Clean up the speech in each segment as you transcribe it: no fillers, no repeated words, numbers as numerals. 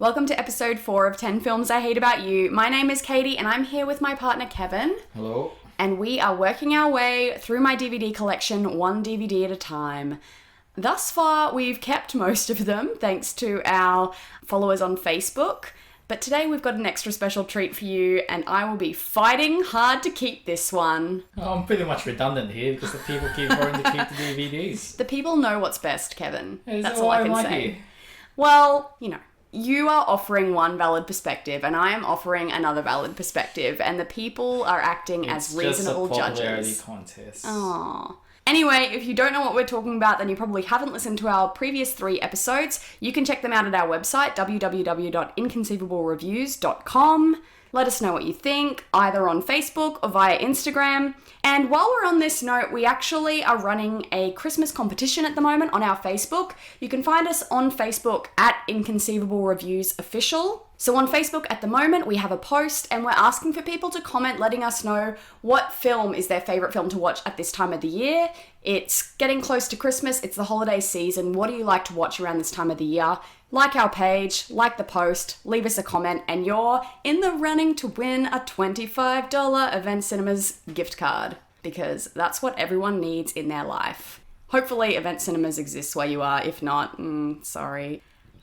Welcome to episode 4 of 10 Films I Hate About You. My name is Katie and I'm here with my partner Kevin. Hello. And we are working our way through my DVD collection, one DVD at a time. Thus far, we've kept most of them, thanks to our followers on Facebook. But today we've got an extra special treat for you, and I will be fighting hard to keep this one. Oh, I'm pretty much redundant here because the people keep wanting to keep the DVDs. The people know what's best, Kevin. Is That's that all why I can am say. here? Well, you are offering one valid perspective, and I am offering another valid perspective, and the people are acting as reasonable just a popularity judges. contest. Aww. Anyway, if you don't know what we're talking about, then you probably haven't listened to our previous 3 episodes. You can check them out at our website, www.inconceivablereviews.com. Let us know what you think, either on Facebook or via Instagram. And while we're on this note, we actually are running a Christmas competition at the moment on our Facebook. You can find us on Facebook at Inconceivable Reviews Official. So on Facebook at the moment, we have a post and we're asking for people to comment letting us know what film is their favourite film to watch at this time of the year. It's getting close to Christmas, it's the holiday season. What do you like to watch around this time of the year? Like our page, like the post, leave us a comment, and you're in the running to win a $25 Event Cinemas gift card, because that's what everyone needs in their life. Hopefully Event Cinemas exists where you are. If not, sorry.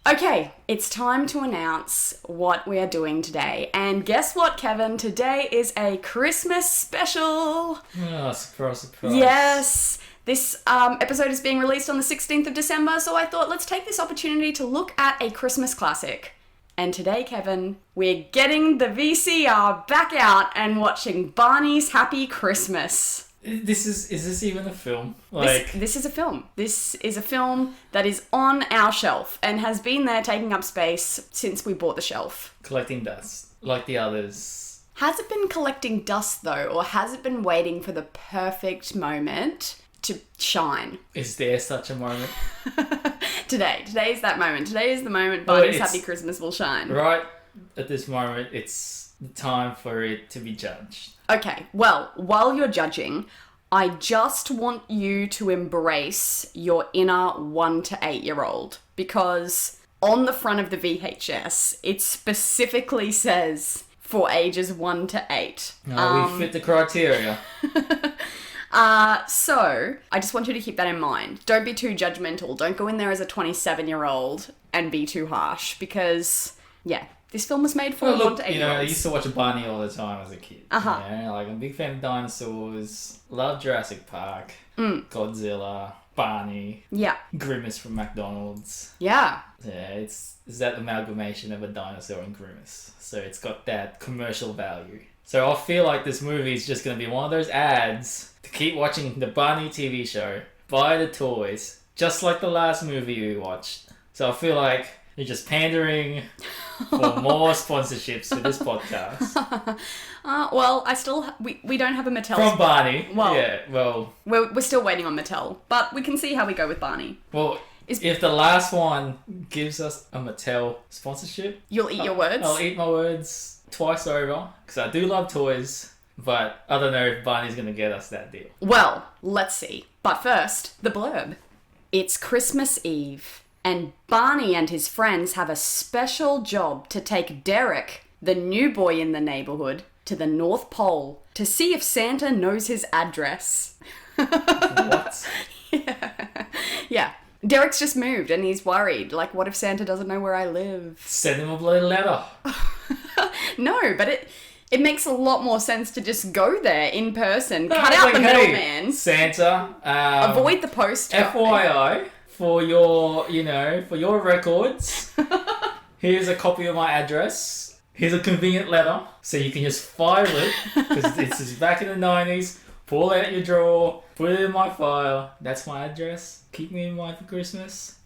Okay, it's time to announce what we are doing today. And guess what, Kevin? Today is a Christmas special. Oh, surprise, surprise. Yes. This episode is being released on the 16th of December, so I thought let's take this opportunity to look at a Christmas classic. And today, Kevin, we're getting the VCR back out and watching Barney's Happy Christmas. Is this even a film? This is a film. This is a film that is on our shelf and has been there taking up space since we bought the shelf. Collecting dust, like the others. Has it been collecting dust, though, or has it been waiting for the perfect moment to shine? Is there such a moment? Today is that moment. Today is the moment Barney's Happy Christmas will shine. Right at this moment, it's the time for it to be judged. Okay, well, while you're judging, I just want you to embrace your inner 1 to 8 year old, because on the front of the VHS, it specifically says for ages 1 to 8. No, we fit the criteria. So, I just want you to keep that in mind. Don't be too judgmental. Don't go in there as a 27-year-old and be too harsh, because, this film was made for 1 to 8 year olds. I used to watch Barney all the time as a kid. Uh-huh. I'm a big fan of dinosaurs, love Jurassic Park, Godzilla, Barney, Grimace from McDonald's. Yeah. Yeah, it's that amalgamation of a dinosaur and Grimace. So it's got that commercial value. So I feel like this movie is just going to be one of those ads to keep watching the Barney TV show, buy the toys, just like the last movie we watched. So I feel like you're just pandering for more sponsorships for this podcast. Well, we don't have a Mattel From spot. Barney. Well, yeah, well... We're still waiting on Mattel, but we can see how we go with Barney. Well, if the last one gives us a Mattel sponsorship... You'll eat your words? I'll eat my words twice over, because I do love toys, but I don't know if Barney's going to get us that deal. Well, let's see. But first, the blurb. It's Christmas Eve, and Barney and his friends have a special job to take Derek, the new boy in the neighborhood, to the North Pole to see if Santa knows his address. What? Yeah. Derek's just moved and he's worried. Like, what if Santa doesn't know where I live? Send him a bloody letter. No, but it makes a lot more sense to just go there in person. Cut out the middleman. Santa. Avoid the post. FYI, for your records, here's a copy of my address. Here's a convenient letter, so you can just file it, because this is back in the 90s. Pull out your drawer, put it in my file. That's my address. Keep me in mind for Christmas.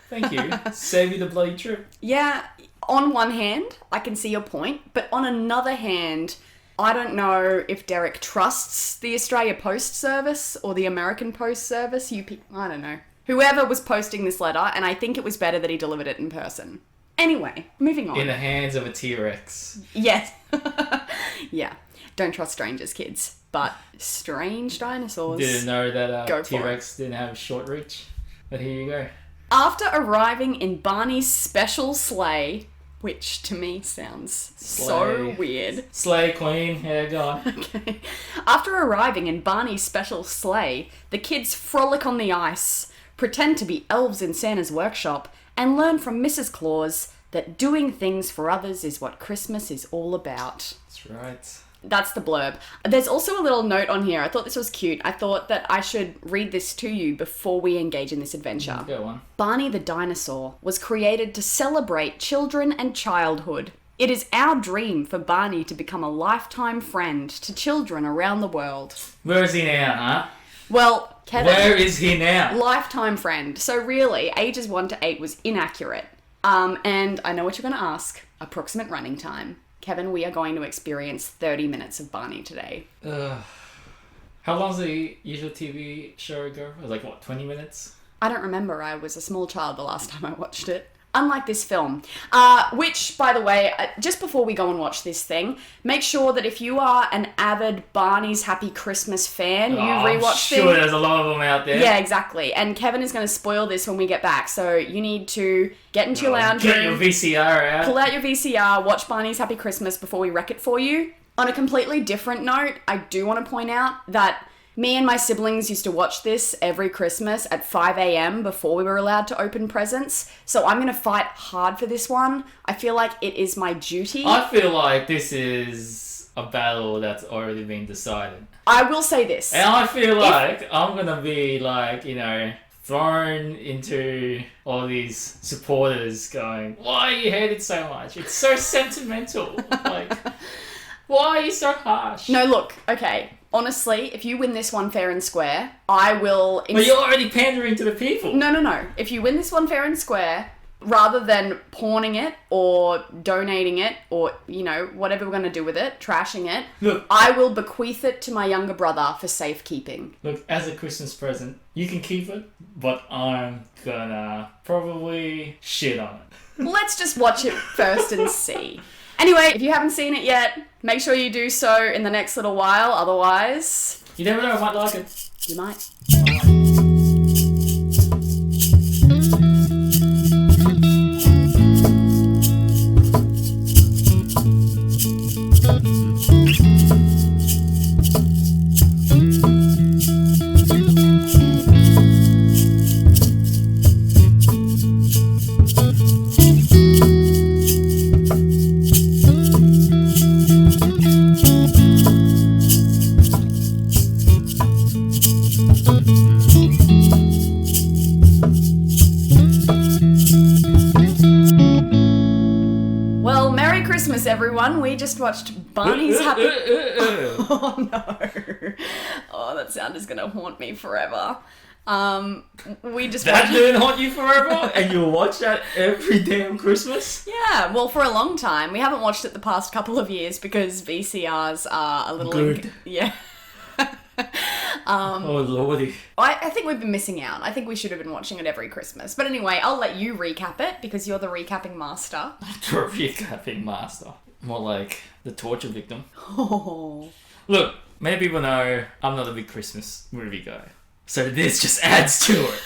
Thank you. Save you the bloody trip. Yeah, on one hand, I can see your point, but on another hand, I don't know if Derek trusts the Australia Post Service or the American Post Service. I don't know. Whoever was posting this letter, and I think it was better that he delivered it in person. Anyway, moving on. In the hands of a T-Rex. Yes. Yeah. Don't trust strangers, kids. But strange dinosaurs. Didn't know that Go for T-Rex didn't have short reach. But here you go. After arriving in Barney's special sleigh, which to me sounds so Slay. weird. Slay Queen, yeah, go on. Okay. After arriving in Barney's special sleigh, the kids frolic on the ice, pretend to be elves in Santa's workshop, and learn from Mrs. Claus that doing things for others is what Christmas is all about. That's right. That's the blurb. There's also a little note on here. I thought this was cute. I thought that I should read this to you before we engage in this adventure. Go on. Barney the dinosaur was created to celebrate children and childhood. It is our dream for Barney to become a lifetime friend to children around the world. Where is he now, huh? Well, Kevin... Where is he now? Lifetime friend. So really, ages 1 to 8 was inaccurate. And I know what you're going to ask. Approximate running time. Kevin, we are going to experience 30 minutes of Barney today. How long does the usual TV show go? It was like, what, 20 minutes? I don't remember. I was a small child the last time I watched it. Unlike this film, which, by the way, just before we go and watch this thing, make sure that if you are an avid Barney's Happy Christmas fan, you rewatch I'm sure there's a lot of them out there. Yeah, exactly. And Kevin is going to spoil this when we get back, so you need to get into your lounge room, get your VCR out, pull out your VCR, watch Barney's Happy Christmas before we wreck it for you. On a completely different note, I do want to point out that me and my siblings used to watch this every Christmas at 5 a.m. before we were allowed to open presents. So I'm going to fight hard for this one. I feel like it is my duty. I feel like this is a battle that's already been decided. I will say this. And I feel like I'm going to be like, you know, thrown into all these supporters going, why you hate it so much? It's so sentimental. Like, why are you so harsh? No, look, okay. Honestly, if you win this one fair and square, I will... But you're already pandering to the people. No. If you win this one fair and square, rather than pawning it or donating it or, you know, whatever we're going to do with it, trashing it, Look, I will bequeath it to my younger brother for safekeeping. Look, as a Christmas present, you can keep it, but I'm gonna probably shit on it. Let's just watch it first and see. Anyway, if you haven't seen it yet, make sure you do so in the next little while. Otherwise... You never know, I might like it. You might. Everyone, we just watched Barney's Happy... Oh no. Oh, that sound is going to haunt me forever. We just That watched... didn't haunt you forever? And you watch that every damn Christmas? Yeah, well, for a long time. We haven't watched it the past couple of years because VCRs are a little... Good. Yeah. Oh lordy. I think we've been missing out. I think we should have been watching it every Christmas. But anyway, I'll let you recap it because you're the recapping master. The recapping master. More like the torture victim. Oh. Look, many people know I'm not a big Christmas movie guy. So this just adds to it.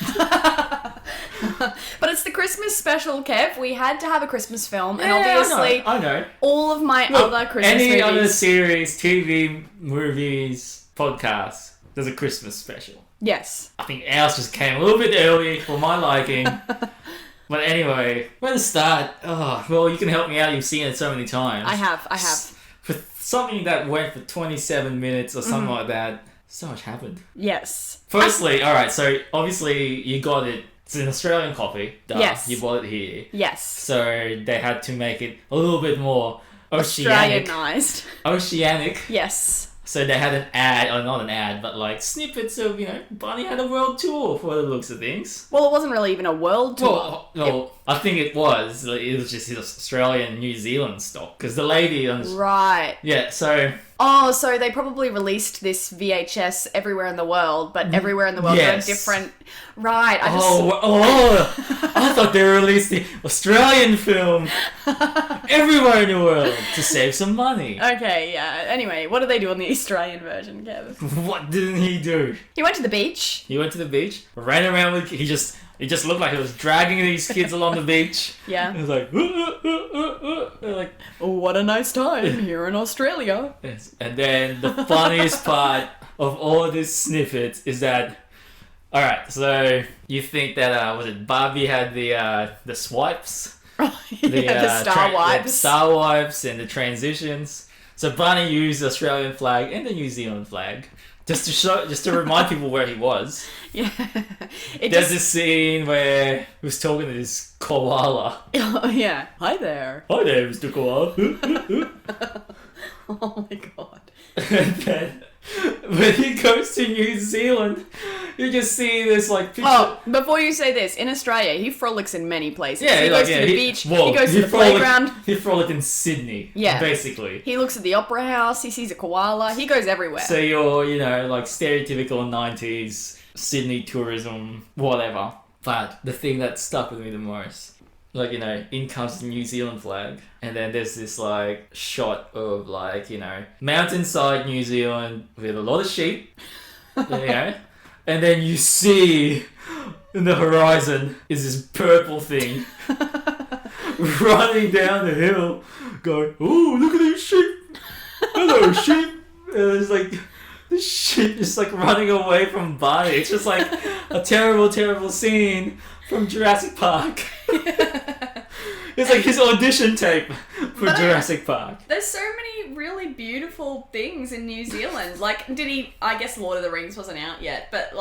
But it's the Christmas special, Kev. We had to have a Christmas film. And Yeah, obviously, I know. all of my Look, other Christmas any movies... other series, TV, movies, podcasts, there's a Christmas special. Yes. I think ours just came a little bit early for my liking. But anyway, where to start? Oh, well, you can help me out. You've seen it so many times. I have. For something that went for 27 minutes or something like that, so much happened. Yes. Firstly, alright, so obviously you got it. It's an Australian copy. Duh, Yes. You bought it here. Yes. So they had to make it a little bit more oceanic. Australianized. Oceanic. Yes. So they had an ad, or not an ad, but like snippets of, you know, Barney had a world tour for the looks of things. Well, it wasn't really even a world tour. Well, I think it was. It was just his Australian, New Zealand stock. Because the lady on... Right. Yeah, so... Oh, so they probably released this VHS everywhere in the world, but everywhere in the world Yes. are different... Right, I thought they released the Australian film everywhere in the world to save some money. Okay, yeah. Anyway, what do they do on the Australian version, Kev? What didn't he do? He went to the beach. He went to the beach, ran around with... He It just looked like it was dragging these kids along the beach. Yeah. It was like, they're like, Oh, what a nice time here in Australia. yes. And then the funniest part of all of this snippet is that, all right, so you think that was it Barbie had the swipes, The star wipes. the star wipes and the transitions. So Barney used the Australian flag and the New Zealand flag just to remind people where he was. Yeah. There's this scene where he was talking to this koala. Oh, yeah. Hi there. Hi there, Mr. Koala. Oh my god. And then when he goes to New Zealand, you just see this like picture. Oh, before you say this, in Australia, he frolics in many places. Yeah, he goes to the beach, he goes to the playground. He frolicked in Sydney, Yeah. basically. He looks at the opera house, he sees a koala, he goes everywhere. So you're, like stereotypical 90s Sydney tourism, whatever. But the thing that stuck with me the most, in comes the New Zealand flag, and then there's this shot of mountainside New Zealand with a lot of sheep, and then you see in the horizon is this purple thing running down the hill, going, "Ooh, look at these sheep! Hello, sheep!" And it's like the sheep just running away from Barney. It's just like a terrible, terrible scene from Jurassic Park. It's like his audition tape for Jurassic Park. There's so many really beautiful things in New Zealand. I guess Lord of the Rings wasn't out yet, but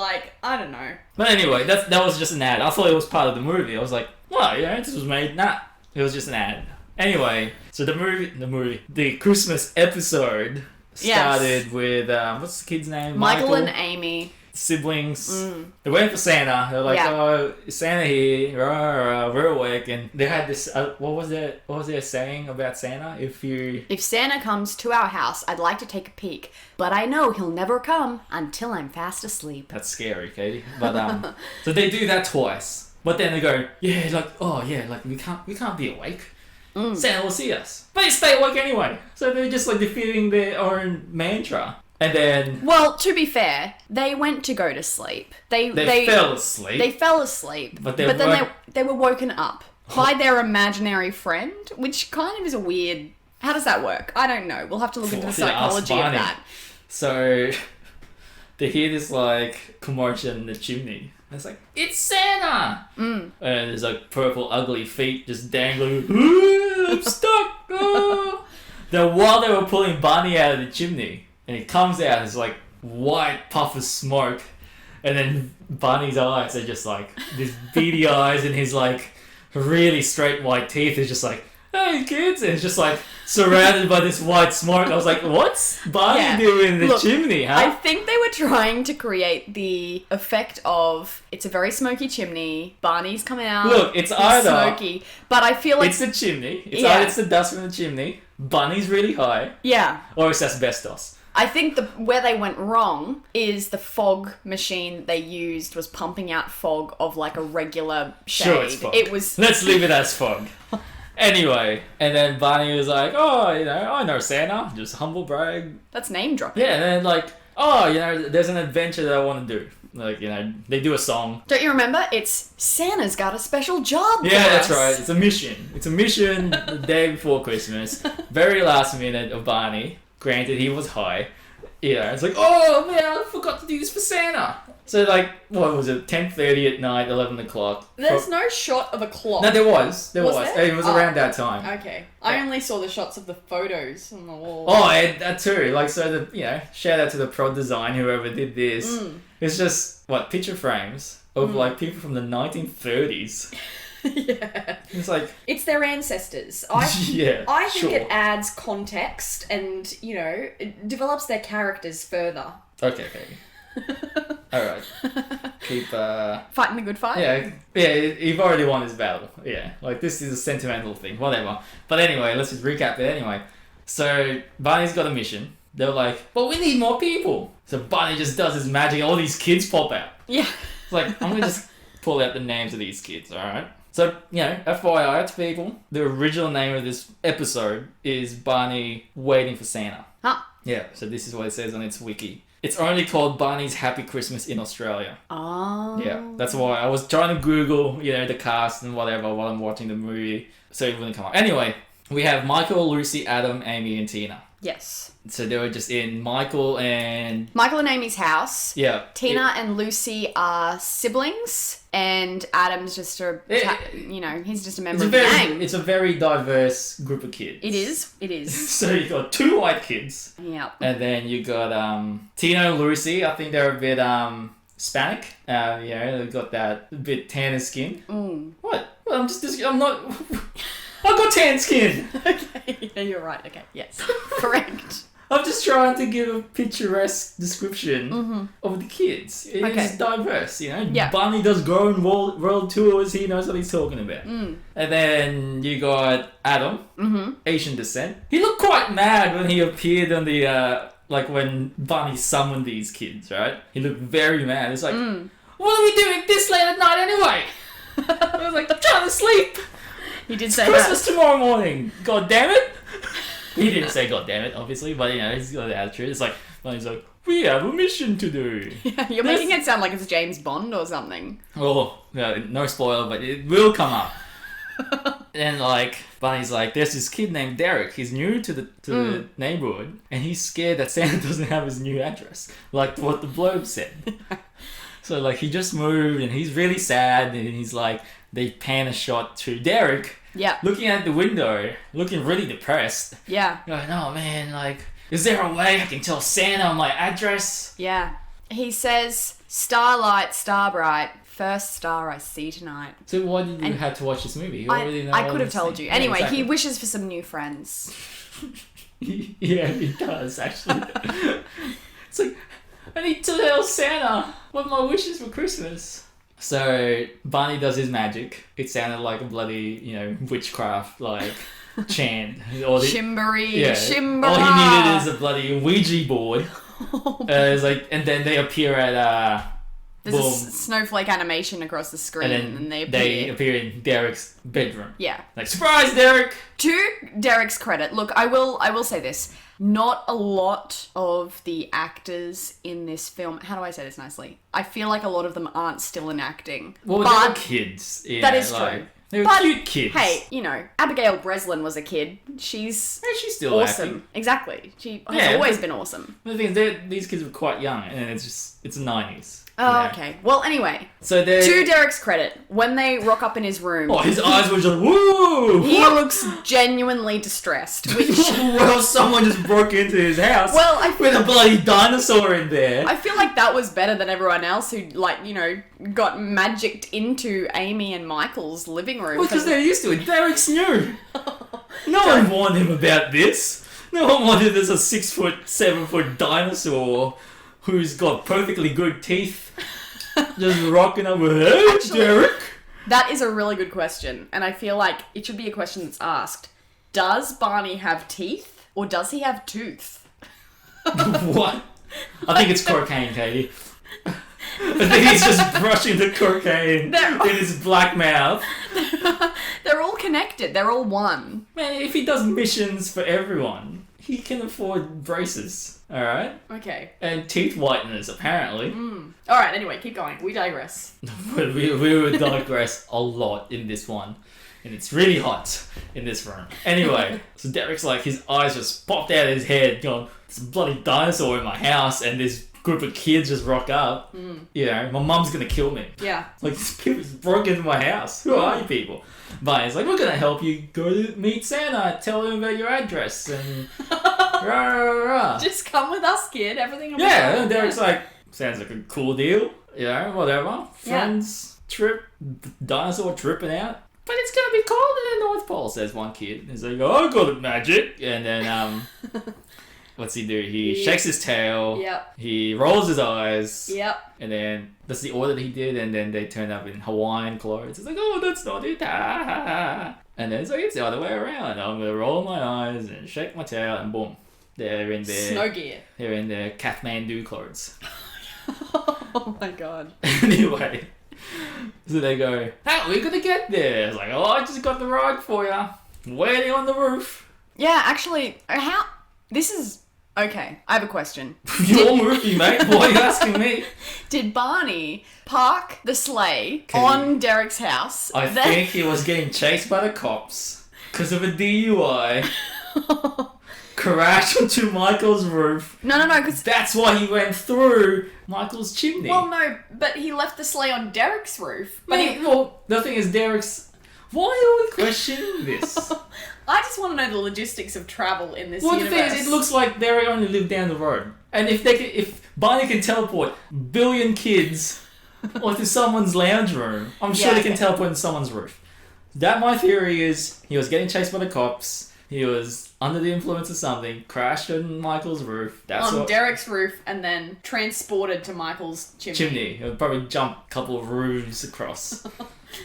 I don't know. But anyway, that was just an ad. I thought it was part of the movie. I was like, well, this was made. Nah, it was just an ad. Anyway, so the Christmas episode started with, what's the kid's name? Michael and Amy. Siblings. They went for Santa. They're like, "Oh, Santa here! We're awake." And they had this. What was their saying about Santa? If Santa comes to our house, I'd like to take a peek, but I know he'll never come until I'm fast asleep. That's scary, Katie. But so they do that twice. But then they go, we can't be awake. Santa will see us, but they stay awake anyway. So they're just defeating their own mantra. And then... Well, to be fair, they went to go to sleep. They fell asleep. They fell asleep. But then they were woken up by their imaginary friend, which kind of is a weird... How does that work? I don't know. We'll have to look into the psychology of that. So, they hear this, commotion in the chimney. And it's like, it's Santa! And there's, purple ugly feet just dangling. Ooh, I'm stuck! Oh. Then while they were pulling Barney out of the chimney... And it comes out as white puff of smoke, and then Barney's eyes are just these beady eyes, and his really straight white teeth is just "Hey kids," and it's just surrounded by this white smoke. I was like, "What's Barney doing in the chimney?" Huh? I think they were trying to create the effect of it's a very smoky chimney. Barney's coming out. Look, it's either smoky, but I feel like it's the chimney. It's either it's the dust from the chimney. Barney's really high. Yeah. Or it's asbestos. I think where they went wrong is the fog machine they used was pumping out fog of a regular shade. Sure, it's fog. It was. Let's leave it as fog. Anyway, and then Barney was like, "Oh, I know Santa, just humble brag." That's name dropping. Yeah, and then there's an adventure that I want to do. They do a song. Don't you remember? It's Santa's got a special job. Yeah, that's right. It's a mission. It's a mission the day before Christmas. Very last minute of Barney. Granted, he was high. It's oh man, I forgot to do this for Santa. So what was it? 10:30 at night, 11 o'clock. There's no shot of a clock. No, there was. There was. There? It was around that time. Okay, I only saw the shots of the photos on the wall. Oh, and that too. Shout out to the prod design, whoever did this. It's just picture frames of people from the 1930s. Yeah. It's their ancestors. I think it adds context and, it develops their characters further. Okay. Alright. Keep fighting the good fight? Yeah, you've already won this battle. Yeah. This is a sentimental thing. Whatever. But anyway, let's just recap it anyway. So Barney's got a mission. They're but we need more people. So Barney just does his magic, all these kids pop out. Yeah. It's I'm gonna just pull out the names of these kids, alright? So, FYI to people, the original name of this episode is Barney Waiting for Santa. Huh. Yeah, so this is what it says on its wiki. It's only called Barney's Happy Christmas in Australia. Oh. Yeah, that's why I was trying to Google, the cast and whatever while I'm watching the movie, so it wouldn't come up. Anyway, we have Michael, Lucy, Adam, Amy, and Tina. Yes. So they were just in Michael and Amy's house. Yeah. Tina and Lucy are siblings, and Adam's just he's just a member of the gang. It's a very diverse group of kids. It is. So you got 2 white kids. Yeah. And then you got Tina and Lucy. I think they're a bit Hispanic. They've got that bit tanner skin. Mm. What? Well, I'm not. I've got tan skin. Okay, yeah, you're right. Okay, yes, correct. I'm just trying to give a picturesque description of the kids. It's diverse, Yeah. Barney does growing world tours. He knows what he's talking about. Mm. And then you got Adam, Asian descent. He looked quite mad when he appeared on the when Barney summoned these kids. Right? He looked very mad. It's like, what are we doing this late at night anyway? I was like, I'm trying to sleep. He did say Christmas tomorrow morning. God damn it. He didn't say God damn it, obviously, but he's got the attitude. It's like, he's like, we have a mission to do. Yeah, you're making it sound like it's James Bond or something. Oh, no spoiler, but it will come up. And Barney's like, there's this kid named Derek. He's new to the neighborhood, and he's scared that Santa doesn't have his new address, like what the blurb said. So he just moved, and he's really sad, and he's like, they pan a shot to Derek. Yeah. Looking at the window, looking really depressed. Yeah. Going, oh man, is there a way I can tell Santa my address? Yeah. He says, starlight, star bright, first star I see tonight. So why did you have to watch this movie? You already know I could have told you. Yeah, anyway, exactly. He wishes for some new friends. Yeah, he does, actually. It's like, I need to tell Santa what my wishes for Christmas. So Barney does his magic. It sounded like a bloody, witchcraft chant. Shimmery, shimbara. All he needed is a bloody Ouija board. And then they appear at there's a snowflake animation across the screen, and they appear in Derek's bedroom. Yeah. Surprise, Derek! To Derek's credit, look, I will say this. Not a lot of the actors in this film, how do I say this nicely? I feel like a lot of them aren't still in acting. Well, they were kids. That is true. They were cute kids. Hey, Abigail Breslin was a kid. She's still awesome. acting. Exactly. She has always been awesome. The thing is, these kids were quite young, and it's the 90s. Oh, okay. Well, anyway. So to Derek's credit, when they rock up in his room... Oh, his eyes were just, woo! He looks genuinely distressed, which... Well, someone just broke into his house with a bloody dinosaur in there. I feel like that was better than everyone else who, got magicked into Amy and Michael's living room. Well, because they're used to it. Derek's new. No one warned him about this. No one wanted this a 7 foot dinosaur who's got perfectly good teeth just rocking up with, hey, Derek. That is a really good question, and I feel like it should be a question that's asked. Does Barney have teeth, or does he have tooth? What? I think it's cocaine, Katie. I think he's just brushing the cocaine in his black mouth. They're all connected. They're all one. Man, if he does missions for everyone, he can afford braces. Alright? Okay. And teeth whiteners, apparently. Alright, anyway, keep going. We digress. we would digress a lot in this one. And it's really hot in this room. Anyway, so Derek's his eyes just popped out of his head, going, there's a bloody dinosaur in my house, and this group of kids just rock up. My mum's gonna kill me. Yeah. These people just broke into my house. Who are you people? But it's we're gonna help you go to meet Santa, tell him about your address, and rah, rah, rah. Just come with us, kid. Everything will be fine. fine. And Derek's sounds like a cool deal. Whatever. Friends, trip, dinosaur tripping out. But it's gonna be cold in the North Pole, says one kid. He's like, oh, I got it magic. And then, what's he do? He shakes his tail. Yep. He rolls his eyes. Yep. And then that's the order that he did. And then they turn up in Hawaiian clothes. It's oh, that's not it. And then it's it's the other way around. I'm gonna roll my eyes and shake my tail, and boom, they're in their snow gear. They're in their Kathmandu clothes. Oh my god. Anyway. So they go, how are we gonna get there? It's I just got the ride for you. Waiting on the roof. Yeah, actually, this is Okay, I have a question. Your movie, mate. Why are you asking me? Did Barney park the sleigh on Derek's house? I think he was getting chased by the cops because of a DUI. Crashed onto Michael's roof. No, because... That's why he went through Michael's chimney. Well, no, but he left the sleigh on Derek's roof. Well, the thing is, Derek's... Why are we questioning this? I just want to know the logistics of travel in this Well, universe. the thing is, it looks like Derek only lived down the road. And if Barney can teleport billion kids onto someone's lounge room, I'm sure they can teleport into someone's roof. That, my theory is, he was getting chased by the cops. He was under the influence of something, crashed on Michael's roof. Derek's roof, and then transported to Michael's chimney. He'll probably jump a couple of roofs across.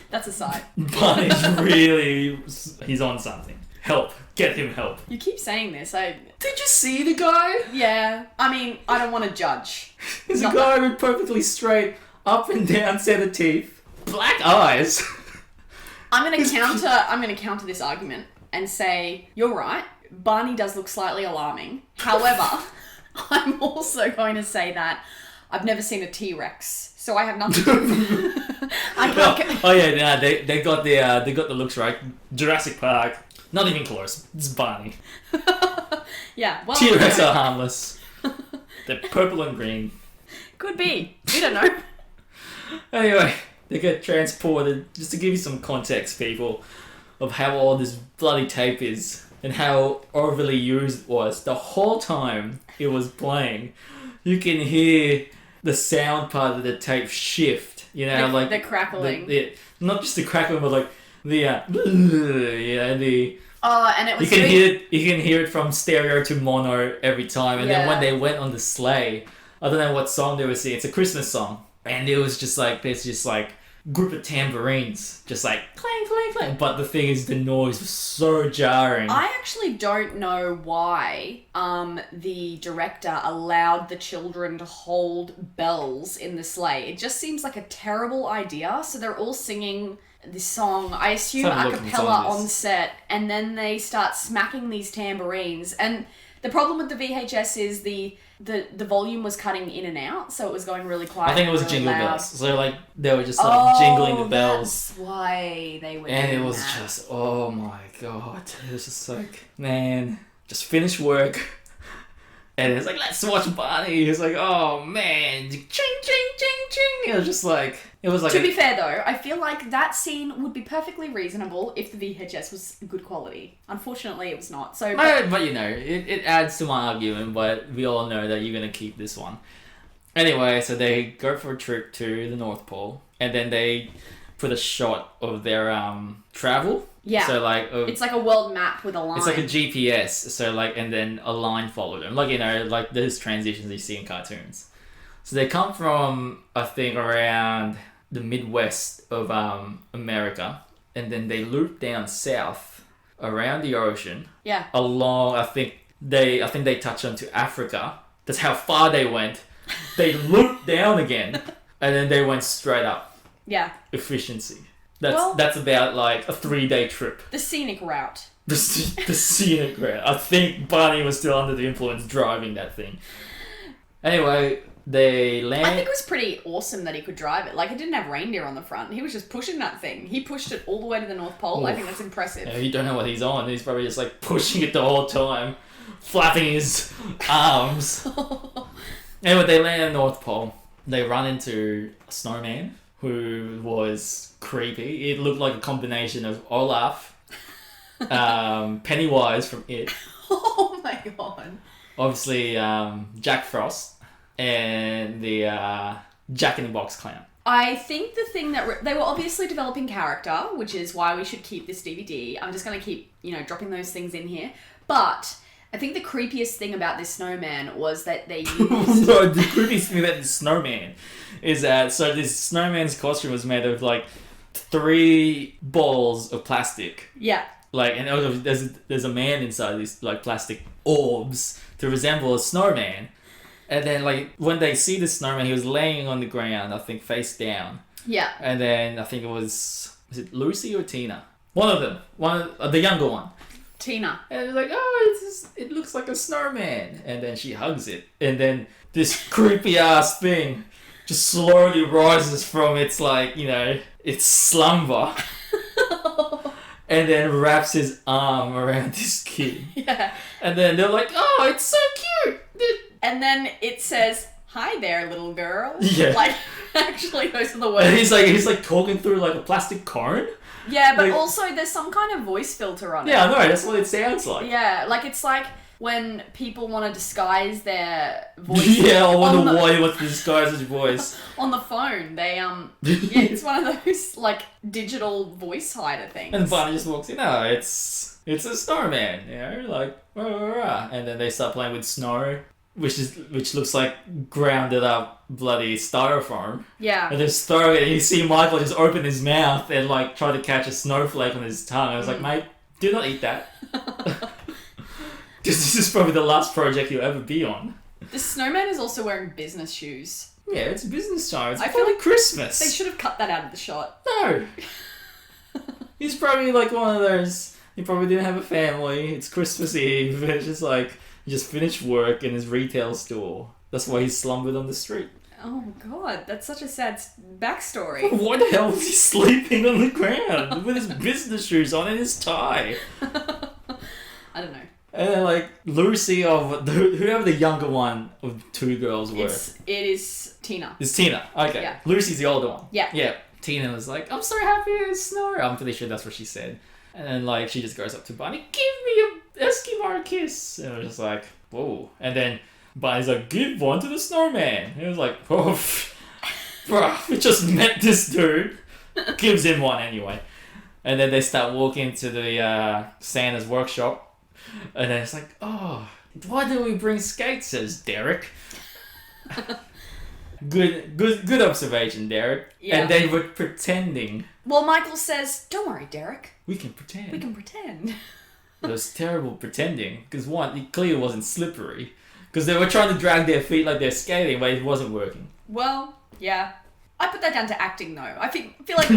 That's a sight. Barney's really... He's on something. Help. Get him help. You keep saying this. Did you see the guy? Yeah. I mean, I don't want to judge. He's a guy with perfectly straight, up and down set of teeth. Black eyes. I'm gonna counter this argument and say, you're right, Barney does look slightly alarming. However, I'm also going to say that I've never seen a T-Rex, so I have nothing to... They got the looks right. Jurassic Park, not even close. It's Barney. Yeah, well... T-Rex are harmless. They're purple and green. Could be. We don't know. Anyway, they get transported, just to give you some context, people, of how old this bloody tape is and how overly used it was. The whole time it was playing, you can hear the sound part of the tape shift. You know, like the crackling. Not just the crackling, but like the Oh, and it was... You can hear it from stereo to mono every time. And then when they went on the sleigh, I don't know what song they were singing. It's a Christmas song, and it was just like there's just like group of tambourines, just like clang, clang, clang. But the thing is, the noise was so jarring. I actually don't know why the director allowed the children to hold bells in the sleigh. It just seems like a terrible idea. So they're all singing this song, I assume a cappella on set, and then they start smacking these tambourines. And the problem with the VHS is the volume was cutting in and out, so it was going really quiet. I think it was really jingle loud. bells. So like they were just like jingling the bells. That's why they were. And doing it was that. just, oh my god, it was just like, man, just finished work, and it's like, let's watch Barney. It's like, oh man, ching ching ching ching. It was like. To be fair though, I feel like that scene would be perfectly reasonable if the VHS was good quality. Unfortunately, it was not. So, but you know, it adds to my argument. But we all know that you're gonna keep this one. Anyway, so they go for a trip to the North Pole, and then they put a shot of their travel. Yeah. So like it's like a world map with a line. It's like a GPS. So like, and then a line followed them. Like, you know, like those transitions you see in cartoons. So they come from, I think, around the Midwest of America, and then they loop down south around the ocean. Yeah. Along, I think they touch onto Africa. That's how far they went. They looped down again, and then they went straight up. Yeah. Efficiency. That's about like a 3-day trip. The scenic route. The scenic route. I think Barney was still under the influence driving that thing. Anyway, they land... I think it was pretty awesome that he could drive it. Like, it didn't have reindeer on the front. He was just pushing that thing. He pushed it all the way to the North Pole. Oof. I think that's impressive. Yeah, you don't know what he's on. He's probably just like pushing it the whole time, flapping his arms. Anyway, they land at the North Pole. They run into a snowman who was creepy. It looked like a combination of Olaf, Pennywise from It. Oh my god. Obviously, Jack Frost. And the Jack in the Box clown. I think the thing that... they were obviously developing character, which is why we should keep this DVD. I'm just going to keep, dropping those things in here. But I think the creepiest thing about this snowman was that they used... No, the creepiest thing about this snowman is that... So this snowman's costume was made of, 3 balls of plastic. Yeah. And there's a man inside these, plastic orbs to resemble a snowman. And then, when they see the snowman, he was laying on the ground, I think, face down. Yeah. And then I think it was it Lucy or Tina? One of them. The younger one. Tina. And it's like, oh, it looks like a snowman. And then she hugs it. And then this creepy ass thing just slowly rises from its, like, you know, its slumber. And then wraps his arm around this kid. Yeah. And then they're like, oh, it's so cute. And then it says, hi there, little girl. Yeah. Like, actually, those are the words. And he's like talking through like a plastic cone. Yeah, but like, also there's some kind of voice filter on it. Yeah, I know, that's what it sounds like. Yeah, like it's like when people want to disguise their voice. Yeah, I wonder why you want to disguise his voice. On the phone, they yeah, it's one of those like digital voice hider things. And Barney just walks in, oh, it's a snowman, you know, like rah, rah, rah. And then they start playing with snow, which looks like grounded up bloody styrofoam. Yeah. And just throw it, and you see Michael just open his mouth and like try to catch a snowflake on his tongue. I was like, mate, do not eat that. This is probably the last project you'll ever be on. The snowman is also wearing business shoes. Yeah, it's a business time. It's I probably feel like Christmas. They should have cut that out of the shot. No. He's probably like one of those. He probably didn't have a family. It's Christmas Eve. It's just like he just finished work in his retail store. That's why he's slumbered on the street. Oh god, that's such a sad backstory. Why the hell is he sleeping on the ground with his business shoes on and his tie? I don't know. And then like Lucy of whoever the younger one of two girls were. It is Tina. It's Tina. Okay. Yeah. Lucy's the older one. Yeah. Yeah. Tina was like, I'm so happy it's snow. I'm pretty sure that's what she said. And then like she just goes up to Barney, give me a Eskimo kiss. And I was just like, whoa. And then Barney's like, give one to the snowman. And it was like, oh, bruh, we just met this dude. Gives him one anyway. And then they start walking to the Santa's workshop. And then it's like, oh, why did we bring skates? Says Derek. Good observation, Derek. Yeah. And they were pretending. Well, Michael says, don't worry, Derek. We can pretend. We can pretend. It was terrible pretending. Because one, it clearly wasn't slippery. Because they were trying to drag their feet like they're skating, but it wasn't working. Well, yeah. I put that down to acting, though. I feel like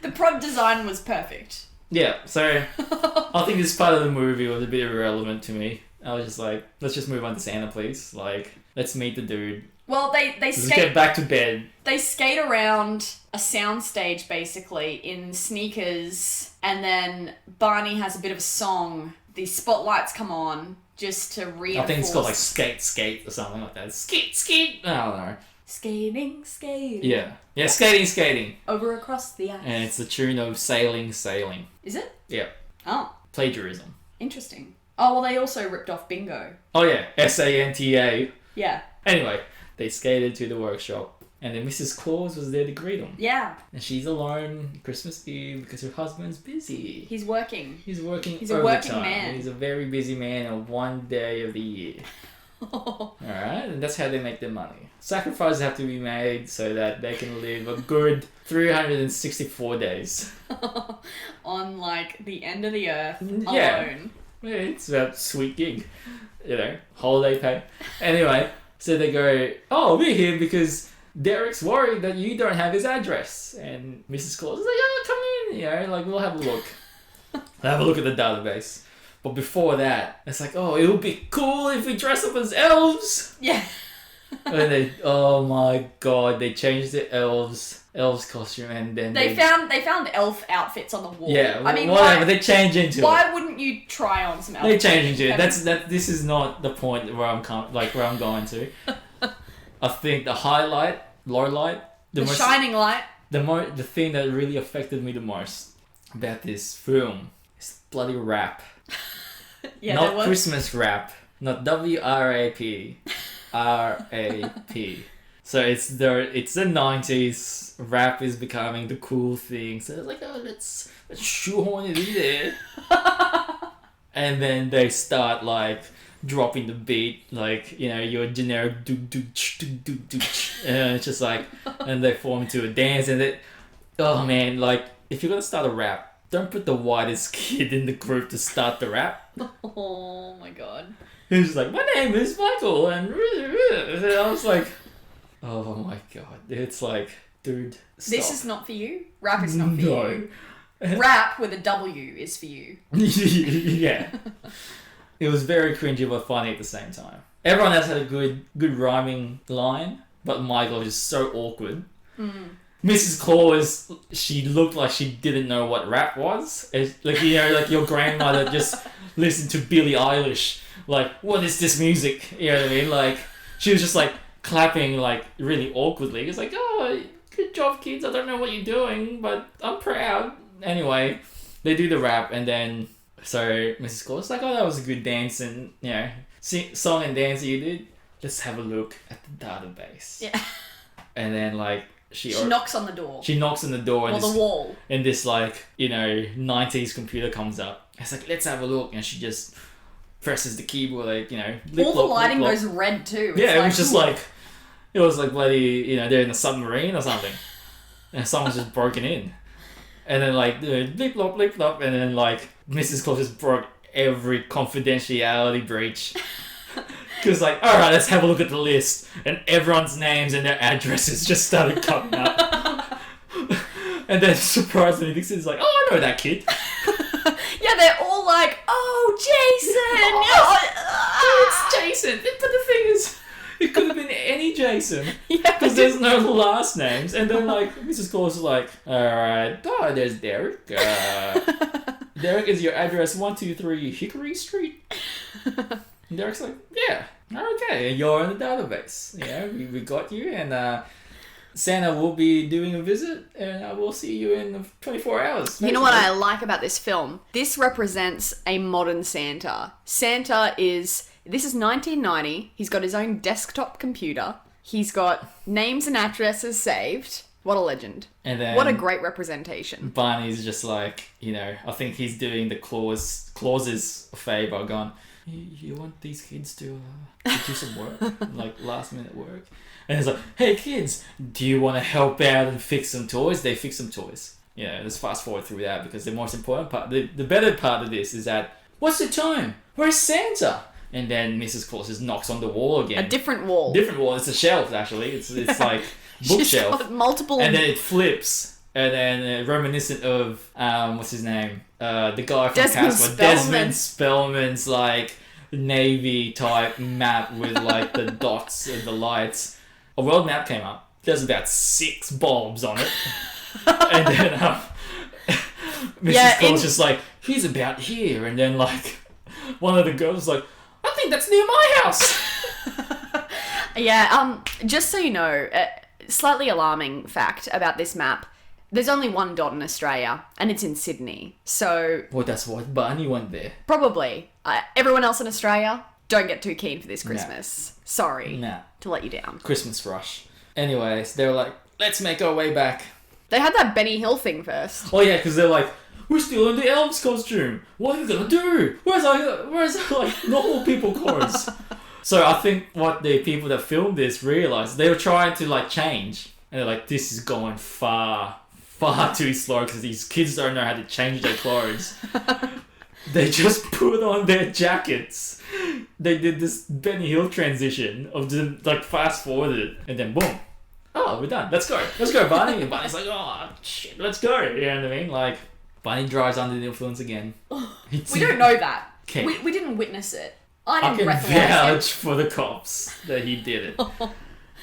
the prop design was perfect. Yeah, so I think this part of the movie was a bit irrelevant to me. I was just like, let's just move on to Santa, please. Like, let's meet the dude. Well, they Let's get back to bed. They skate around a soundstage, basically, in sneakers, and then Barney has a bit of a song. The spotlights come on just to reinforce... I think it's called like Skate Skate or something like that. Skate! I don't know. Skating. Yeah. Yeah, skating. Over across the ice. And it's the tune of Sailing. Is it? Yeah. Oh. Plagiarism. Interesting. Oh, well, they also ripped off Bingo. Oh yeah, Santa. Yeah. Anyway, they skated to the workshop, and then Mrs. Claus was there to greet them. Yeah. And she's alone Christmas Eve because her husband's busy. He's working. He's working He's overtime. a working man. He's a very busy man on one day of the year. Alright, and that's how they make their money. Sacrifices have to be made so that they can live a good 364 days. On, like, the end of the earth, Yeah. alone. Yeah, it's a sweet gig. You know, holiday pay. Anyway, so they go, oh, we're here because Derek's worried that you don't have his address. And Mrs. Claus is like, oh, come in. You know, like, we'll have a look. Have a look at the database. But before that, it's like, oh, it would be cool if we dress up as elves. Yeah. And they, oh my god, they changed the elves costume, and then They found elf outfits on the wall. yeah, I mean, whatever. They change into why it. wouldn't you try on some elf? They change into it. This is not the point where I'm going to. I think the highlight, low light, the shining light. the thing that really affected me the most about this film is bloody rap. Yeah, not Christmas rap, not WRAP, RAP. So it's the 90s. Rap is becoming the cool thing. So it's like, oh, let's shoehorn it in there. And then they start like dropping the beat, like, you know, your generic do and it's just like, and they form into a dance, and it. Oh man, like if you're gonna start a rap, don't put the whitest kid in the group to start the rap. Oh my god. He's like, my name is Michael, and I was like, oh my god. It's like, dude, stop. This is not for you. Rap is not for you. Rap with a W is for you. Yeah. It was very cringy but funny at the same time. Everyone else had a good rhyming line, but Michael was just so awkward. Mrs. Claus, she looked like she didn't know what rap was. Like, you know, like your grandmother just listened to Billie Eilish. Like, what is this music? You know what I mean? Like, she was just like clapping like really awkwardly. It's like, oh, good job, kids. I don't know what you're doing, but I'm proud. Anyway, they do the rap, and then so Mrs. Claus is like, oh, that was a good dance and, you know, song and dance you did. Let's have a look at the database. Yeah. And then like she knocks on the door. She knocks on the door or the wall. And this like, you know, 90s computer comes up. It's like, let's have a look, and she just presses the keyboard, like, you know, all the lighting goes red too. It's yeah, like, it was like bloody, you know, they're in a submarine or something, and someone's just broken in, and then like blip flop, and then like Mrs. Claus just broke every confidentiality breach. Because like, all right, let's have a look at the list, and everyone's names and their addresses just started coming up. And then surprisingly, Dixon's like, oh, I know that kid. Yeah, they're all like, oh, Jason! It's Jason. But the thing is, it could have been any Jason. Yeah, because there's no last names. And then like, Mrs. Claus is like, alright, oh, there's Derek. Derek, is your address 123 Hickory Street? And Derek's like, yeah, okay, you're in the database. Yeah, we got you, and Santa will be doing a visit, and we'll see you in 24 hours. Basically. You know what I like about this film? This represents a modern Santa. This is 1990. He's got his own desktop computer. He's got names and addresses saved. What a legend. And then what a great representation. Barney's just like, you know, I think he's doing the clauses a favour, going, you want these kids to do some work, like last minute work? And he's like, hey kids, do you want to help out and fix some toys? They fix some toys. You know, let's fast forward through that, because the most important part, the better part of this is that, what's the time? Where's Santa? And then Mrs. Claus just knocks on the wall again. A different wall. It's a shelf, actually. It's like bookshelf. She's got multiple. And then it flips. And then reminiscent of, what's his name? The guy from Casper. Desmond Spellman's like Navy type map with like the dots and the lights. A world map came up. There's about 6 bulbs on it. And then Mrs. Claus just like, he's about here. And then like, one of the girls was like, I think that's near my house. Yeah, just so you know, slightly alarming fact about this map. There's only one dot in Australia, and it's in Sydney. So... Well, that's why Barney went there. Probably. Everyone else in Australia, don't get too keen for this Christmas. Sorry to let you down. Christmas rush. Anyways, they were like, let's make our way back. They had that Benny Hill thing first. Oh yeah, because they're like, we're still in the elves costume. What are we gonna do? Where's our like normal people clothes? So I think what the people that filmed this realized, they were trying to like change, and they're like, this is going far too slow because these kids don't know how to change their clothes. They just put on their jackets. They did this Benny Hill transition of just like fast forwarded, and then boom. Oh, we're done. Let's go, Barney. And Barney's like, oh shit, let's go. You know what I mean? Like, Barney drives under the influence again. We don't know that. We didn't witness it. I can vouch for the cops that he did it.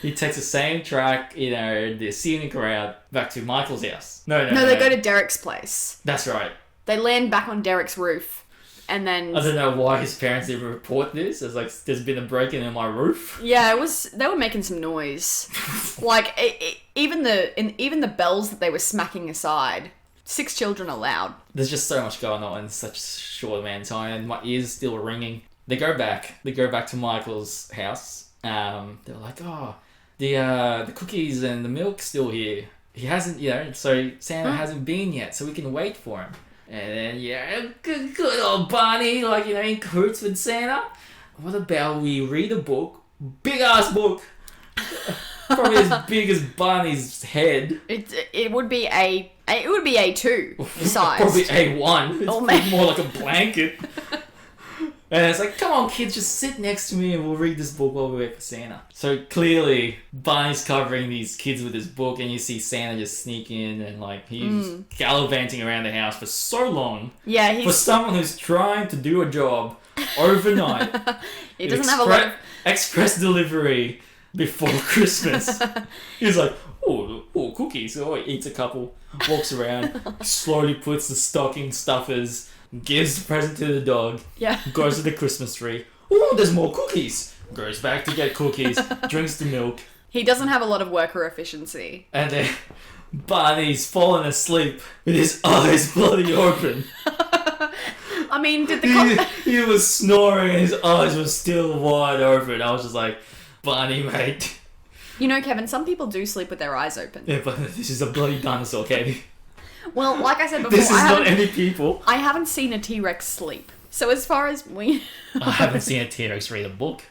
He takes the same track, you know, the scenic route back to Michael's house. No, they go to Derek's place. That's right. They land back on Derek's roof, and then... I don't know why his parents didn't report this. It's like, there's been a break-in in my roof. Yeah, they were making some noise. Like, even the bells that they were smacking aside... 6 children allowed. There's just so much going on in such a short amount of time, and my ears still ringing. They go back to Michael's house. They're like, oh, the cookies and the milk's still here. He hasn't, you know, so Santa hasn't been yet, so we can wait for him. And then, good old Barney, like, you know, in cahoots with Santa. What about we read a book, big ass book, probably as big as Barney's head. It would be A2 size. Probably A1. It's more like a blanket. And it's like, come on, kids, just sit next to me and we'll read this book while we wait for Santa. So clearly, Barney's covering these kids with his book, and you see Santa just sneak in and like he's gallivanting around the house for so long. Yeah, for someone who's trying to do a job overnight. He doesn't have a lot of express delivery before Christmas. He's like, oh, cookies. Oh, he eats a couple, walks around, slowly puts the stocking stuffers, gives the present to the dog, goes to the Christmas tree. Oh, there's more cookies. Goes back to get cookies, drinks the milk. He doesn't have a lot of worker efficiency. And then Barney's fallen asleep with his eyes bloody open. I mean, he was snoring and his eyes were still wide open. I was just like, Barney, mate. You know, Kevin, some people do sleep with their eyes open. Yeah, but this is a bloody dinosaur, Katie. Well, like I said before, this is not any people. I haven't seen a T-Rex sleep. So as far as we... I haven't seen a T-Rex read a book.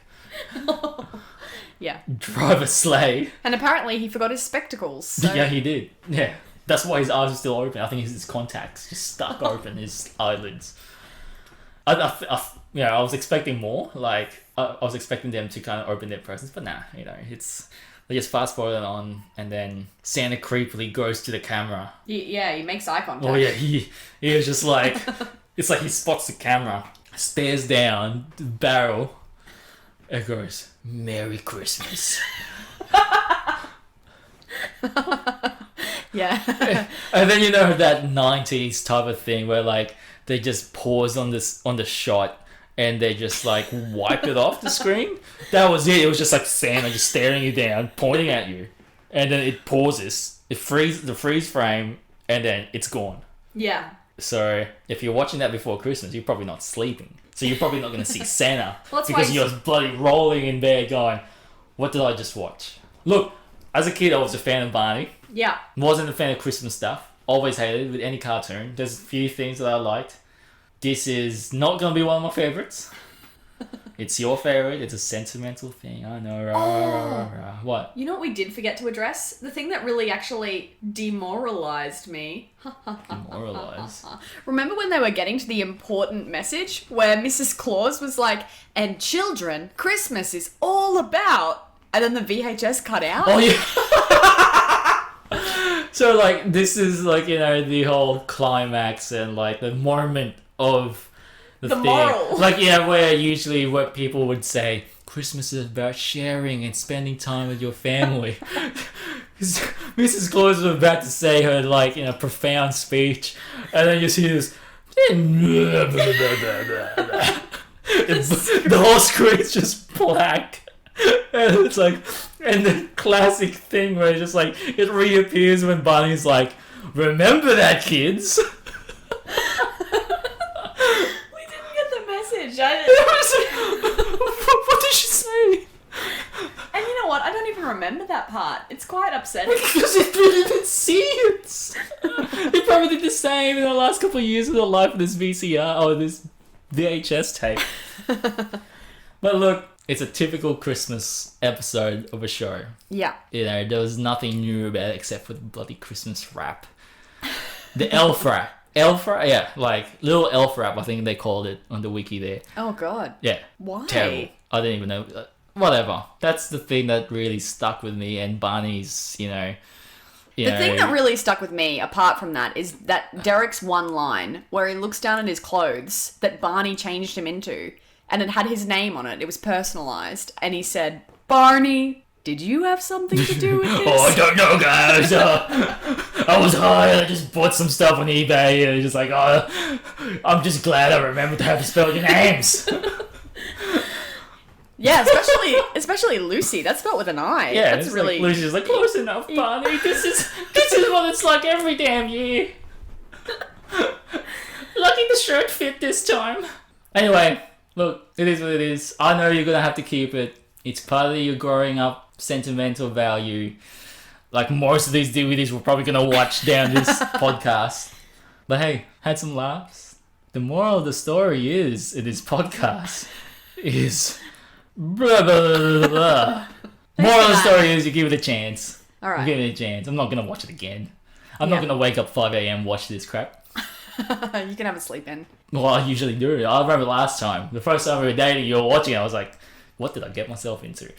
Yeah. Drive a sleigh. And apparently he forgot his spectacles. So... Yeah, he did. Yeah. That's why his eyes are still open. I think his contacts just stuck open, his eyelids. I was expecting more. Like, I was expecting them to kind of open their presents, but nah, they just fast forward on, and then Santa creepily goes to the camera. He makes eye contact. Oh yeah, he was just like, it's like he spots the camera, stares down the barrel, and goes, "Merry Christmas." Yeah. And then that 90s type of thing where like they just pause on the shot and they just like wipe it off the screen. That was it. It was just like Santa just staring you down, pointing at you, and then it pauses. It freezes the freeze frame, and then it's gone. Yeah. So if you're watching that before Christmas, you're probably not sleeping. So you're probably not going to see Santa well, because you're bloody rolling in bed going, "What did I just watch?" Look, as a kid, I was a fan of Barney. Yeah. Wasn't a fan of Christmas stuff. Always hated it with any cartoon. There's a few things that I liked. This is not going to be one of my favorites. It's your favorite. It's a sentimental thing. I know. What? You know what we did forget to address? The thing that really actually demoralized me. Demoralized? Remember when they were getting to the important message where Mrs. Claus was like, "And children, Christmas is all about..." And then the VHS cut out? Oh, yeah. So, like, this is, like, the whole climax and, like, the moment of the thing. moral. Like, yeah, where usually what people would say, Christmas is about sharing and spending time with your family. Mrs. Claus was about to say her, like, profound speech, and then you see this... the whole screen's just black. And it's like, and the classic thing where it's just like, it reappears when Barney's like, "Remember that, kids?" We didn't get the message. What did she say? And you know what? I don't even remember that part. It's quite upsetting. Because he didn't see it. He probably did the same in the last couple of years of the life of this VCR or this VHS tape. But look, it's a typical Christmas episode of a show. Yeah. There was nothing new about it except for the bloody Christmas rap. The elf rap. Elf rap? Yeah, like little elf rap, I think they called it on the wiki there. Oh, God. Yeah. Why? Terrible. I didn't even know. Whatever. That's the thing that really stuck with me, and Barney's, The thing that really stuck with me, apart from that, is that Derek's one line where he looks down at his clothes that Barney changed him into, and it had his name on it. It was personalised. And he said, "Barney, did you have something to do with this?" Oh, I don't know, guys. I was high. I just bought some stuff on eBay. And just like, I'm just glad I remembered how to spell your names. Yeah, especially Lucy. That's spelled with an I. Yeah, that's really... Like, Lucy's like, close enough, Barney. This is what it's like every damn year. Lucky the shirt fit this time. Anyway, look, it is what it is. I know you're gonna have to keep it. It's part of your growing up sentimental value. Like most of these DVDs we're probably gonna watch down this podcast. But hey, had some laughs. The moral of the story is, in this podcast, is... blah, blah, blah, blah. Moral of the story is you give it a chance. All right. You give it a chance. I'm not going to watch it again. I'm not going to wake up 5 a.m. watch this crap. You can have a sleep in. Well, I usually do. I remember last time, the first time we were dating, you were watching it, I was like, what did I get myself into?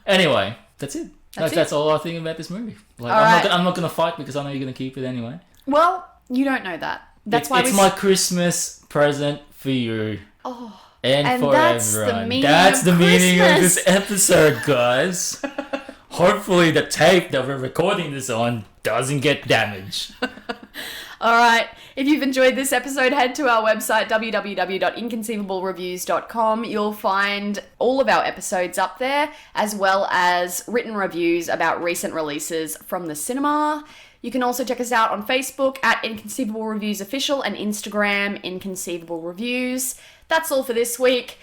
Anyway, that's it. That's all I think about this movie. Like, I'm not going to fight because I know you're going to keep it anyway. Well, you don't know that. That's why it's my Christmas present for you. Oh. And for that's everyone. That's the meaning of this episode, guys. Hopefully the tape that we're recording this on doesn't get damaged. Alright, if you've enjoyed this episode, head to our website, www.inconceivablерeviews.com. You'll find all of our episodes up there, as well as written reviews about recent releases from the cinema. You can also check us out on Facebook at Inconceivable Reviews Official and Instagram, Inconceivable Reviews. That's all for this week.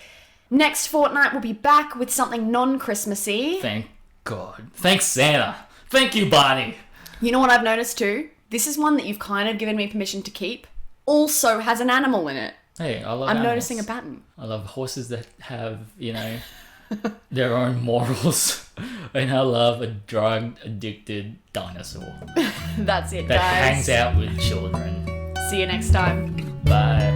Next fortnight, we'll be back with something non-Christmassy. Thank God. Thanks, Santa. Thank you, Barney. You know what I've noticed too? This is one that you've kind of given me permission to keep. Also has an animal in it. Hey, I love I'm animals. noticing a pattern. I love horses that have, their own morals. And I love a drug-addicted dinosaur. That's it, that guys. hangs out with children. See you next time. Bye.